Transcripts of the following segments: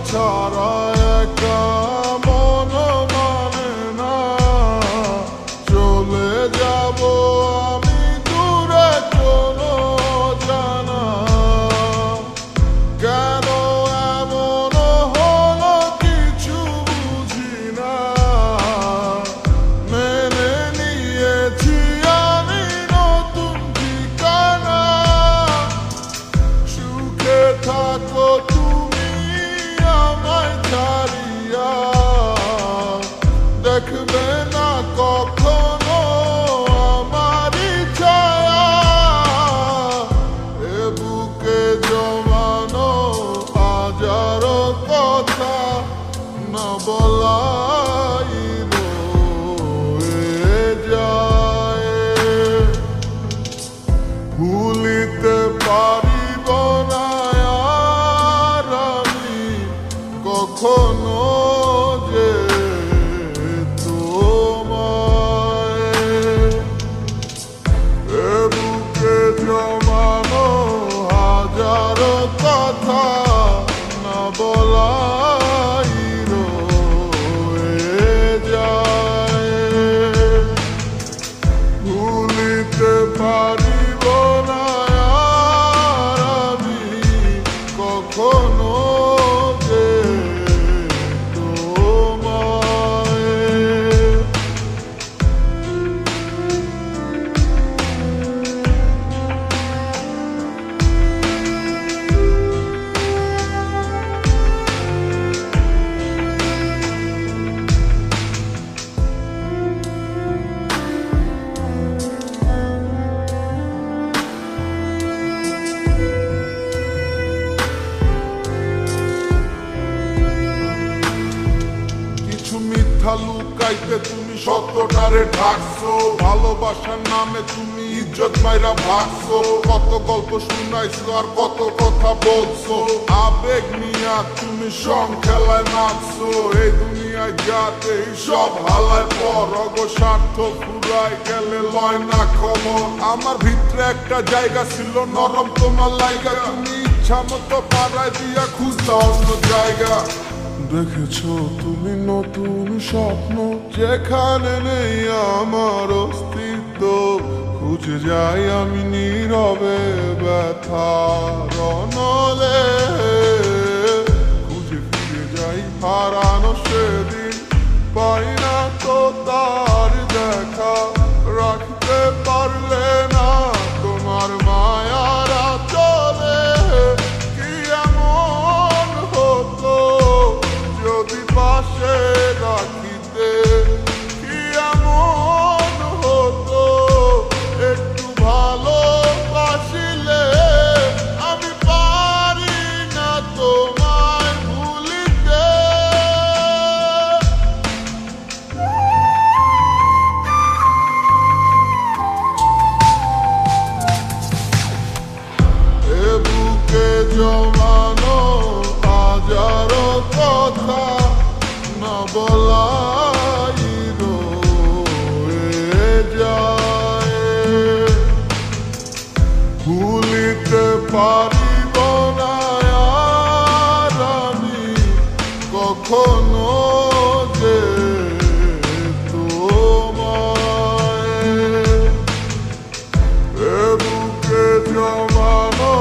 ছাড়া একা মন মানে না। চলে যাব আমি দূরে কোনো জানা। কেন এমন হলো কিছু বুঝি না। মেনে নিয়েছি আমি নতুন ঠিকানা। সুখে থাকো তুমি আমায় ছাড়িয়া। দেখবে না কখনো আমারই ছায়া। এ বুকে জমানো হাজারো কথা না বলাই রয়ে যায়। ভুলিতে পারিব না আর আমি কখনো যে তোমায়। এ বুকে জমানো হাজারো কথা না বলাই রয়ে যায়। ভুলিতে পারিব না আর আমি কখনো যে তোমায়। কিছু মিথ্যা লুকাইতে তুমি সত্যটারে ঢাকছো। ভালোবাসার নামে তুমি ইজ্জত মাইরা ভাগছো। কত গল্প শুনাইছো আর কত কথা বলছো। আবেগ নিয়া তুমি সং খেলায় নাচছো। এই দুনিয়ায় যাতে সব হালায় পর অগো স্বার্থ ফুরাই গেলে লয় না খবর। আমার ভিতরে একটা জায়গা ছিল নরম তোমার লাইগা। তুমি ইচ্ছা মতো পাড়ায় দিয়া খুঁজলা অন্য জায়গা। দেখেছো তুমি নতুন স্বপ্ন যেখানে নেই আমার অস্তিত্ব। খুঁজে যাই আমি নীরবে ব্যথার অনলে। খুঁজে ফিরে যাই হারানো সেদিন। পাই না তো তার দেখা। রাখতে পারলে না তোমার মায়ার আঁচলে। কি এমন হতো যদি পাশে রাখিতে। কি এমন হতো একটু ভালোবাসিলে। আমি পারি না তোমায় ভুলিতে। এ বুকে জমানো হাজারো কথা না বলাই রয়ে যায়। ভুলিতে পারিব না আর আমি কখনো যে তোমায়। এ বুকে জমানো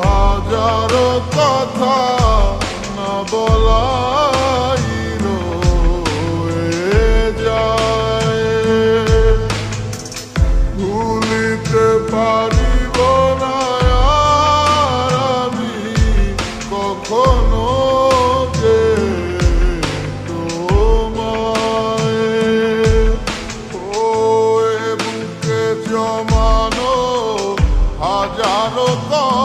হাজারো কথা না বলাই রয়ে যায়। ভুলিতে পারিব না আর আমি কখনো যে তোমায়। ও এ বুকে জমানো হাজারো কথা